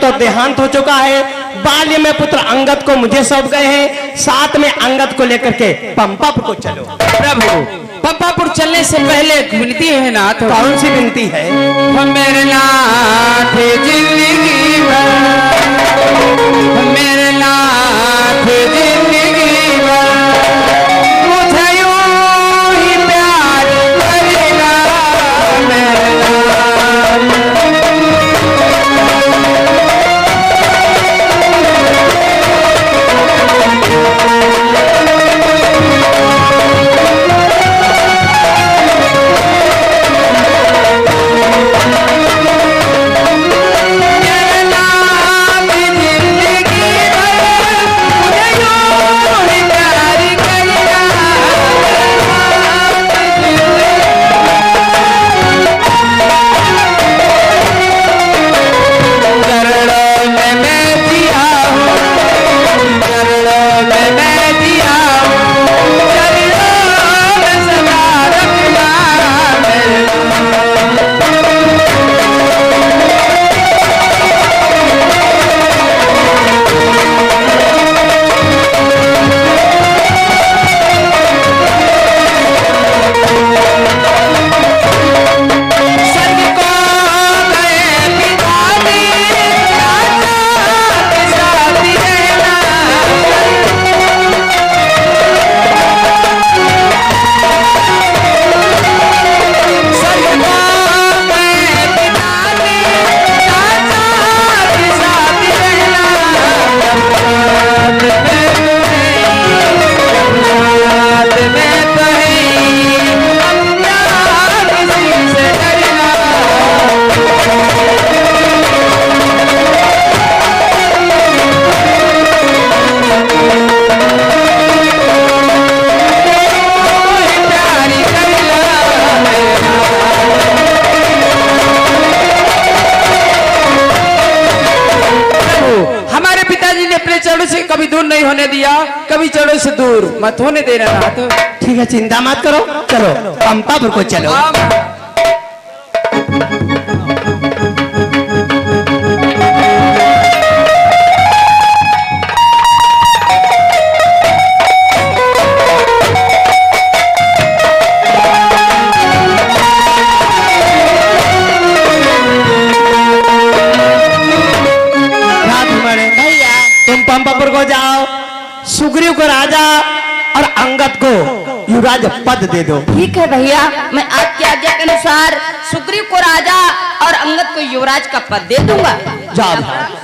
तो देहांत हो चुका है। बाल्य में पुत्र अंगद को मुझे सौंप गए हैं। साथ में अंगद को लेकर के पंपापुर को चलो। प्रभु, पंपापुर चलने से पहले एक विनती है नाथ। कौन सी विनती है? मेरे नाथ जिंदगी भर, मेरे नाथ जिंदगी भर मुझे यूं ही प्यार करना। मेरे कभी दूर नहीं होने दिया, कभी चढ़ो से दूर मत होने देना नाथ। ठीक है, चिंता मत करो, चलो पंपापुर को चलो। पंपापुर को जाओ, सुग्रीव को राजा और अंगद को युवराज पद दे दो। ठीक है भैया, मैं आपकी आज्ञा के अनुसार सुग्रीव को राजा और अंगद को युवराज का पद दे दूंगा। जाओ।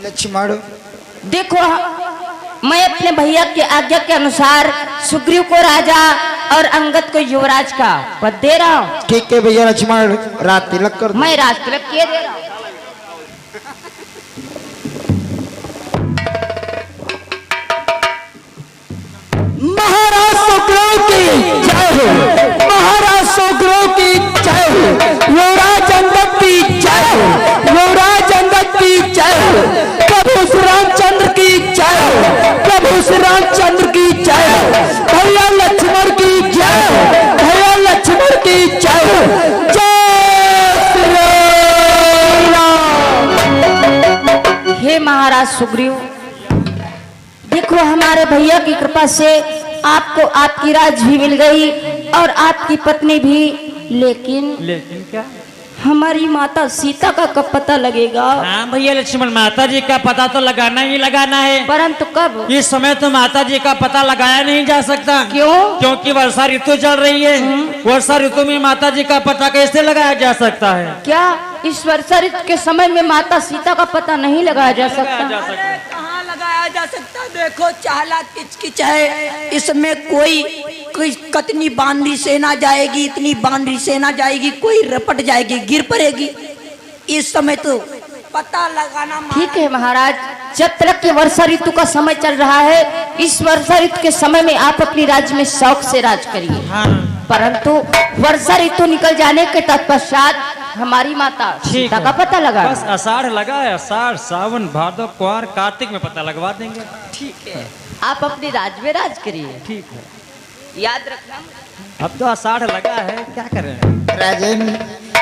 लक्ष्मण, देखो मैं अपने भैया के आज्ञा के अनुसार सुग्रीव को राजा और अंगद को युवराज का पद दे रहा हूँ। ठीक है भैया लक्ष्मण, रात तिलक कर दो। मैं रात तिलक किए दे रहा हूँ। महाराज सुग्रीव की जय हो, महाराज सुग्रीव की जय हो, युवराज अंगद की जय हो, युवराज अंगद की जय हो, प्रभु श्री रामचंद्र की जय हो, प्रभु श्री रामचंद्र की जय हो, भैया लक्ष्मण की जय हो, भैया लक्ष्मण की जय हो, जय श्री राम। हे महाराज सुग्रीव, देखो हमारे भैया की कृपा से आपको आपकी राज भी मिल गई और आपकी पत्नी भी, लेकिन क्या? हमारी माता सीता का कब पता लगेगा? हाँ भैया लक्ष्मण, माता जी का पता तो लगाना ही लगाना है, परंतु कब? इस समय तो माता जी का पता लगाया नहीं जा सकता। क्यों? क्योंकि वर्षा ऋतु चल रही है। वर्षा ऋतु में माता जी का पता कैसे लगाया जा सकता है? क्या इस वर्षा ऋतु के समय में माता सीता का पता नहीं लगाया जा सकता? कहाँ लगाया बताया जा सकता। देखो चाहला किचकिच है, इसमें कोई कतनी बानरी सेना जाएगी, इतनी बानरी सेना जाएगी, कोई रपट जाएगी, गिर पड़ेगी। इस समय तो पता लगाना ठीक है महाराज, जब तक के वर्षा ऋतु का समय चल रहा है, इस वर्षा ऋतु के समय में आप अपनी राज्य में शौक से राज करिए। हाँ परंतु वर्षा ऋतु निकल जाने के तत्पश्चात हमारी माता सीता का पता लगा। बस आषाढ़ लगा है, आषाढ़ सावन भादो कुआर कार्तिक में पता लगवा देंगे। ठीक है, आप अपने राज्य में राज करिए। ठीक है, याद रखना। अब तो आषाढ़ लगा है, क्या करें। राजन,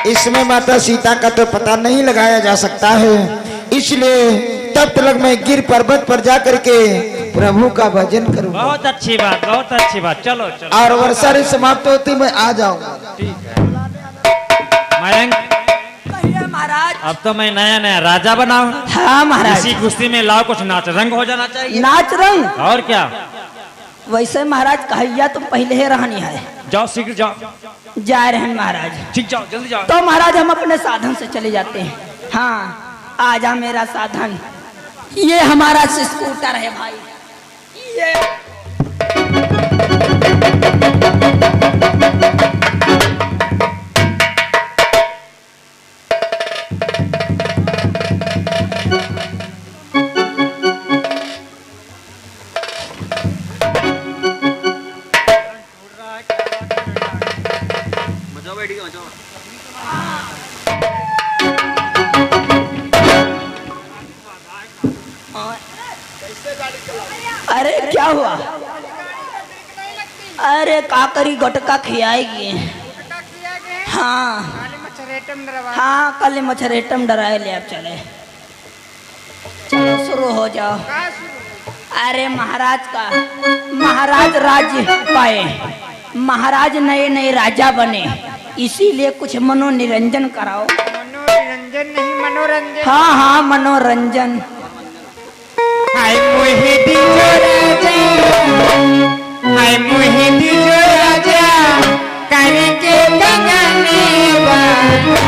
इसमें माता सीता का तो पता नहीं लगाया जा सकता है, इसलिए तब तक मैं गिर पर्वत पर जा करके प्रभु का भजन करूंगा। बहुत अच्छी बात, बहुत अच्छी बात। चलो चलो। और वर्षा ऋतु समाप्त होती मैं आ जाऊंगा। ठीक है मयंक, कहिए महाराज। अब तो मैं नया नया राजा बना हूँ। हाँ महाराज। इसी कुश्ती में लाओ कुछ नाच रंग हो जाना चाहिए। नाच रंग? और क्या। वैसे महाराज कहिया तुम पहले ही रहनी है। जाओ शीघ्र जाओ। जा रहे हैं महाराज। ठीक, जाओ जल्दी जाओ। तो महाराज हम अपने साधन से चले जाते हैं। हाँ आजा मेरा साधन, ये हमारा स्कूटर है भाई। ये अरे क्या हुआ? अरे काकरी गटका खियाएगी। हाँ हाँ कल मच्छरेटम डराए ले। अब चले, चलो शुरू हो जाओ। अरे महाराज का, महाराज राज्य पाए, महाराज नए नए राजा बने, इसीलिए कुछ मनोनिरंजन कराओ। मनोरंजन नहीं, मनोरंजन। हाँ हाँ मनोरंजन। हाय मोहे दीजो राजा, हाय मोहे दीजो राजा, करके गगने बाबा।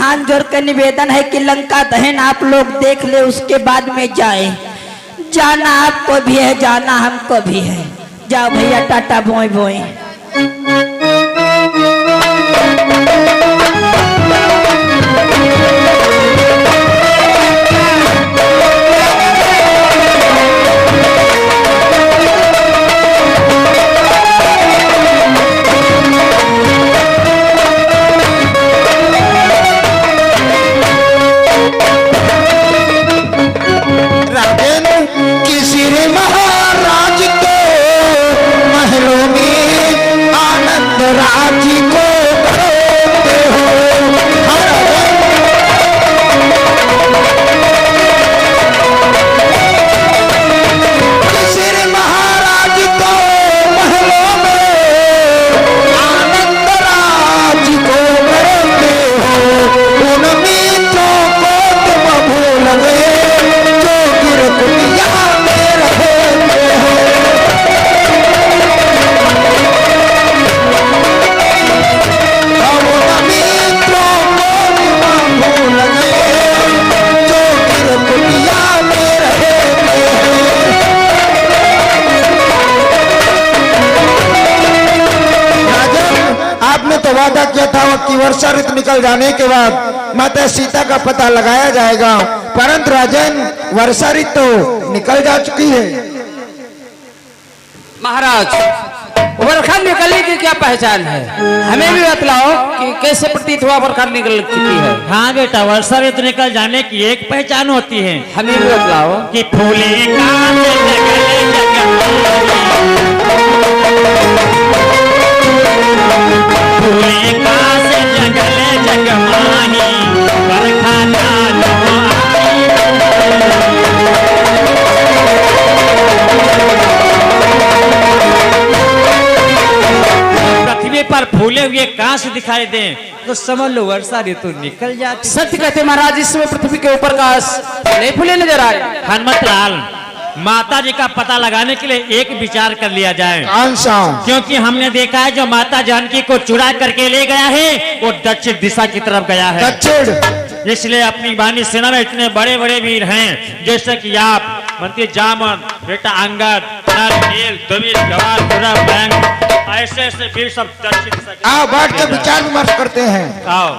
हाथ जोड़ कर निवेदन है कि लंका दहन आप लोग देख ले, उसके बाद में जाए। जाना आपको भी है, जाना हमको भी है। जाओ भैया, टाटा बोए बोए। राजन किसी ने महाराज को महलों में आनंद राज को करते हो। किसी ने महाराज को महलों में आनंद राज को करते हो। उन मीठों को तुम भूल गए जो गिरकुटिया में रहते हो। अब उन मीठों को तुम भूल गए जो गिरकुटिया में रहते हो। राजन, आपने तो वादा किया था कि वर्षा ऋतु निकल जाने के बाद माता सीता का पता लगाया जाएगा, परंतु राजन वर्षा ऋतु निकल जा चुकी है। महाराज, वर्षा निकलने की क्या पहचान है? हमें भी बतलाओ कि कैसे प्रतीत हुआ वर्षा निकल चुकी है। हाँ बेटा, वर्षा ऋतु निकल जाने की एक पहचान होती है हमें भी बतलाओ। कि फूले कांटे जगले जगमाही, फूले कांटे जगले जगमाही, बरखा जानो आई। पृथ्वी पर फूले हुए कांच दिखाई दें तो समझ लो वर्षा ऋतु निकल जाती। सत्य कहते महाराज, इसमें पृथ्वी के ऊपर का नहीं फूले नजर आए। हनुमत लाल, माता जी का पता लगाने के लिए एक विचार कर लिया जाए। कौन सा? क्योंकि हमने देखा है जो माता जानकी को चुरा करके ले गया है वो दक्षिण दिशा की तरफ गया है। दक्षिण। इसलिए अपनी बानी सेना में इतने बड़े बड़े वीर हैं, जैसे कि आप मंत्री जामन, बेटा अंगद, नील, द्विज, गवार, गुरव, बैंक, ऐसे ऐसे वीर सब दक्षिण दिशा की आओ तरफ बैठ के गए। विचार विमर्श करते हैं। आओ।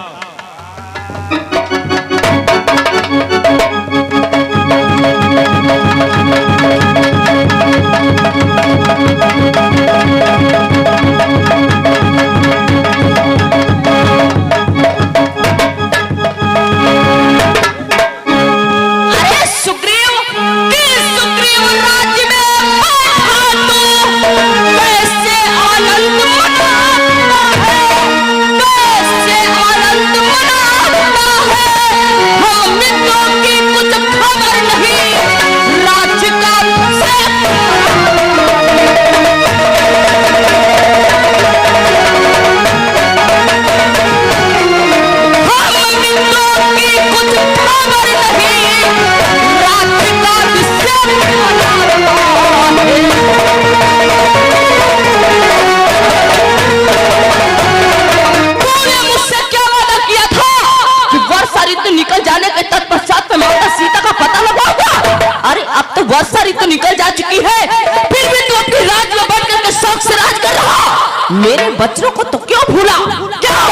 अरे सुग्रीव, किस सुग्रीव राज्य में बैठा तू? कैसे आनंद मनाता है, कैसे आनंद मनाता है। हम मित्रों की कुछ खबर नहीं, राज्य का हम मित्रों की कुछ खबर नहीं, राज्य का विषय तूने मुझसे क्या वादा किया था कि वर्षा ऋतु निकल जाने के तत्पश्चात मैं माता सीता का पता लगाऊंगा। अरे अब तो वर्षा ऋतु निकल जा चुकी है, फिर भी तू अपने राज्य में बैठ करके शौक से राज कर रहा। मेरे बच्चों को तो क्यों भूला? क्यों?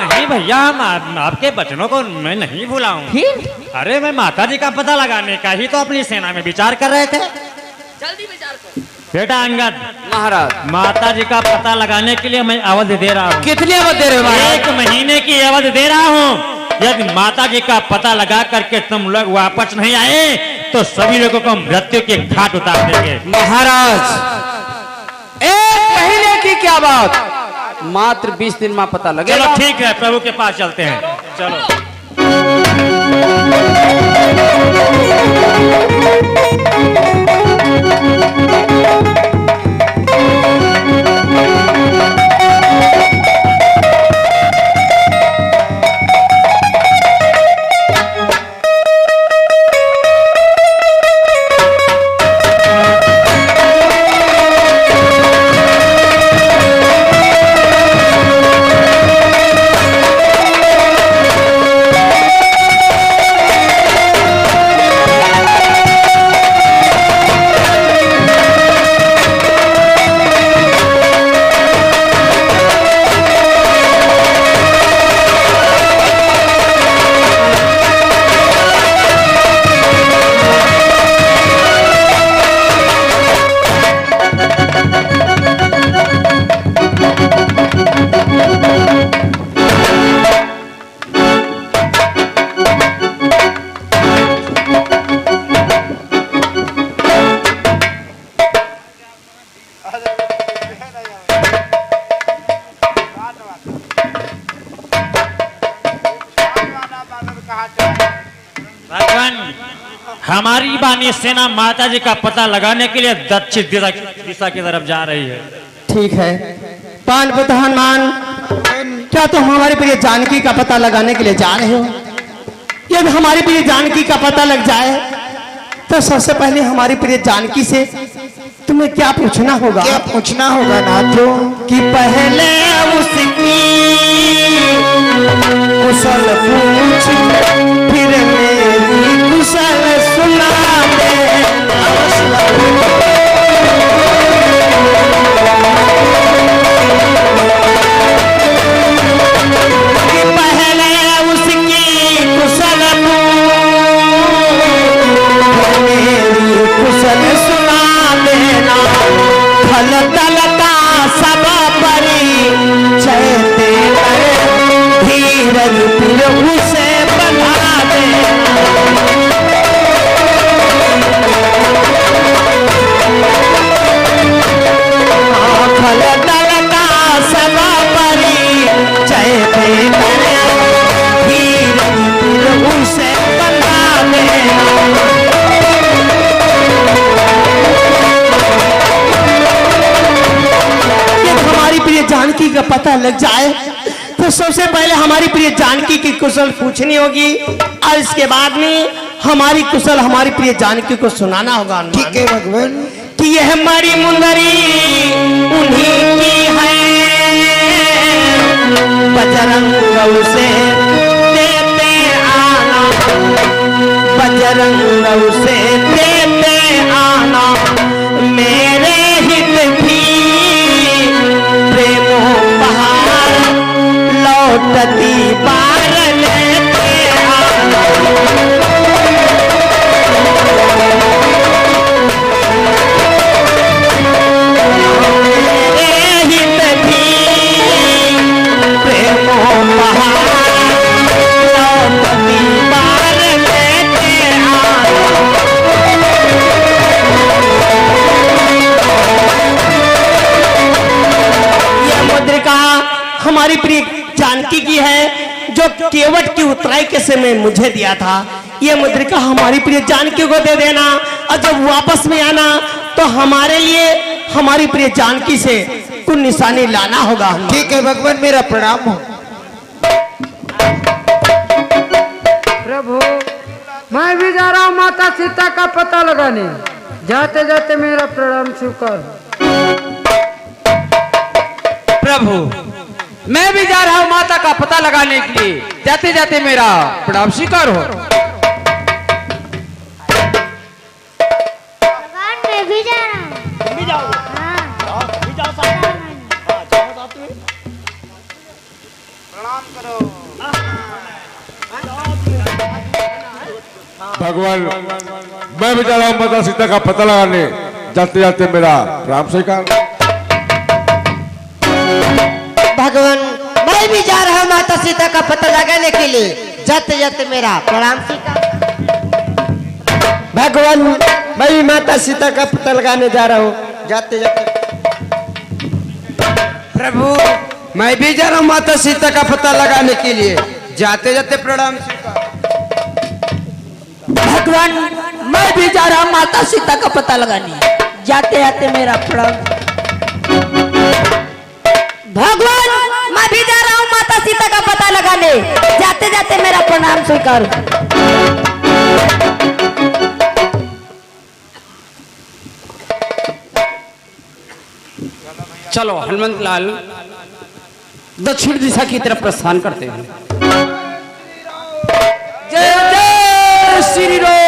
नहीं भैया, हम आपके बचनों को मैं नहीं भूला हूँ। फिर अरे मैं माता जी का पता लगाने का ही तो अपनी सेना में विचार कर रहे थे। जल्दी विचार कर। बेटा अंगद, महाराज, माता जी का पता लगाने के लिए मैं अवध दे रहा हूँ। कितनी अवधि दे रहे हो महाराज? 1 महीने की अवधि दे रहा हूँ। यदि माता जी का पता लगा करके तुम लोग वापस नहीं आए तो सभी लोगों को मृत्यु के घाट उतार देंगे। महाराज, 1 महीने की क्या बात, मात्र 20 दिन में पता लगेगा। चलो ठीक है, प्रभु के पास चलते हैं। चलो। भगवान हमारी बानी सेना माता जी का पता लगाने के लिए दक्षिण दिशा की तरफ जा रही है। ठीक है पान प्रधान मान, क्या तुम हमारी प्रिय जानकी का पता लगाने के लिए जा रहे हो? यदि हमारी प्रिय जानकी का पता लग जाए तो सबसे पहले हमारी प्रिय जानकी से तुम्हें क्या पूछना होगा? क्या पूछना होगा नाथो? कि पहले उसकी कुशल पूछ, फिर मेरी कुशल सुना दे। कि पहले उसकी कुशल पूछ, मेरी कुशल सुना देना। फल तल का सब परी चैते धीरज फिर उसे बना देना। फल तल का सब परी चैते धीरज फिर उसे बना देना। हमारी प्रिय जानकी का पता लग जाए तो सबसे पहले हमारी प्रिय जानकी की कुशल पूछनी होगी और इसके बाद में हमारी कुशल हमारी प्रिय जानकी को सुनाना होगा। ठीक है भगवान। कि यह मरी मुंदरी उन्हीं की है, बजरंग उसे देते आना, बजरंग उसे देते आना। मेरे हित भी प्रेमो बहार लौटती बार लेते आना। मेरे हित भी प्रेमो बहार लौटती बार लेते आना। मुद्रिका हमारी प्रिय जानकी की है जो केवट की उतराई के समय मुझे दिया था। ये मुद्रिका हमारी प्रिय जानकी को दे देना और जब वापस में आना तो हमारे लिए हमारी प्रिय जानकी से कुछ निशानी लाना होगा। ठीक है भगवान, मेरा प्रणाम हो। प्रभु मैं भी जा रहा हूँ माता सीता का पता लगाने, जाते जाते मेरा प्रणाम स्वीकार। प्रभु मैं भी जा रहा हूँ माता का पता लगाने के लिए, जाते जाते मेरा प्रणाम स्वीकार हो। भगवान मैं भी जा रहा हूँ। भी जाओ? हाँ। भी जाओ साथ में। भगवान मैं भी जा रहा हूँ माता सीता का पता लगाने, जाते जाते मेरा राम स्वीकार। भगवान मैं भी जा रहा हूँ माता सीता का पता लगाने के लिए, जाते जाते मेरा प्रणाम स्वीकार। भगवान मैं भी माता सीता का पता लगाने जा रहा हूँ, जाते जाते। प्रभु मैं भी जा रहा हूँ माता सीता का पता लगाने के लिए, जाते जाते प्रणाम स्वीकार। भगवान मैं भी जा रहा हूँ माता सीता का पता लगाने, जाते जाते मेरा प्रणाम। भगवान मैं भी जा रहा हूँ माता सीता का पता लगाने, जाते जाते मेरा प्रणाम स्वीकार। चलो हनुमंत लाल दक्षिण दिशा की तरफ प्रस्थान करते हैं। जय जय श्री राम।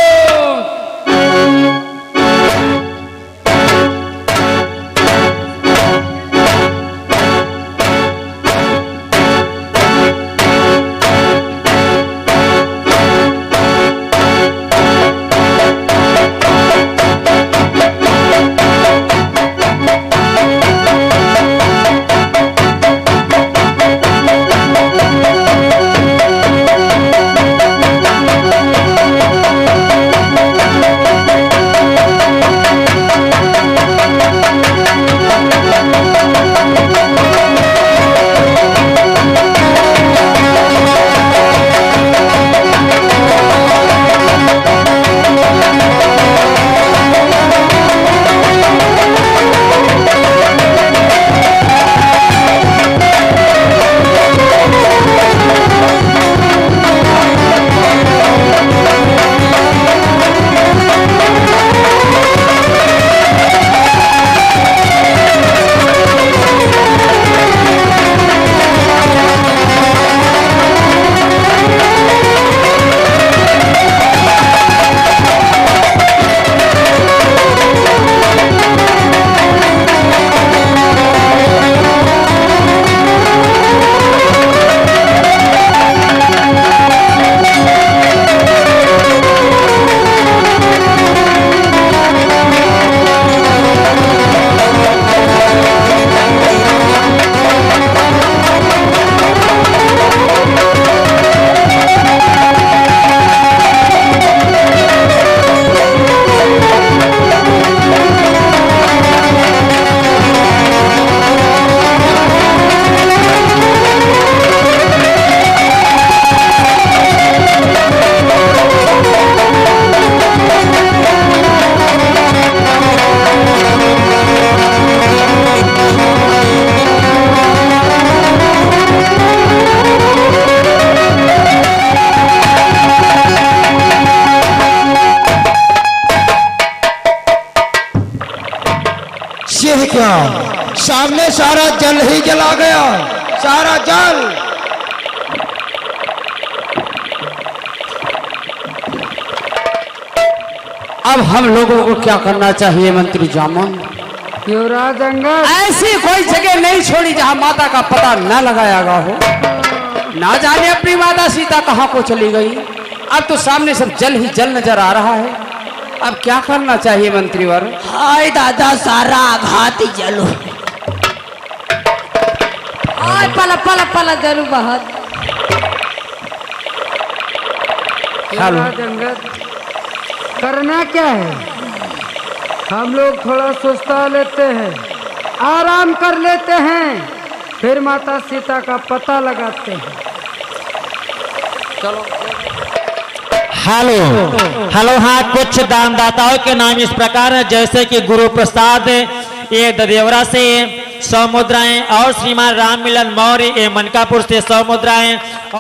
सामने सारा जल ही जला गया, सारा जल। अब हम लोगों को क्या करना चाहिए मंत्री जामन? युवराज अंगद, ऐसी कोई जगह नहीं छोड़ी जहां माता का पता न लगाया गया हो। ना जाने अपनी माता सीता कहां को चली गई। अब तो सामने सब जल ही जल नजर आ रहा है। अब क्या करना चाहिए मंत्रीवर? हाय दादा, सारा आघात ही जलो। और पला पला पला जरू बहुत। युवराज अंगद, करना क्या है? हम लोग थोड़ा सुस्ता लेते हैं, आराम कर लेते हैं, फिर माता सीता का पता लगाते हैं। Hello hello. हाँ, कुछ दानदाताओं के नाम इस प्रकार है, जैसे कि गुरु प्रसाद, ये ददेवरा से 100 मुद्राएं, और श्रीमान राम मिलन मौर्य, ये मनकापुर से 100 मुद्राएं।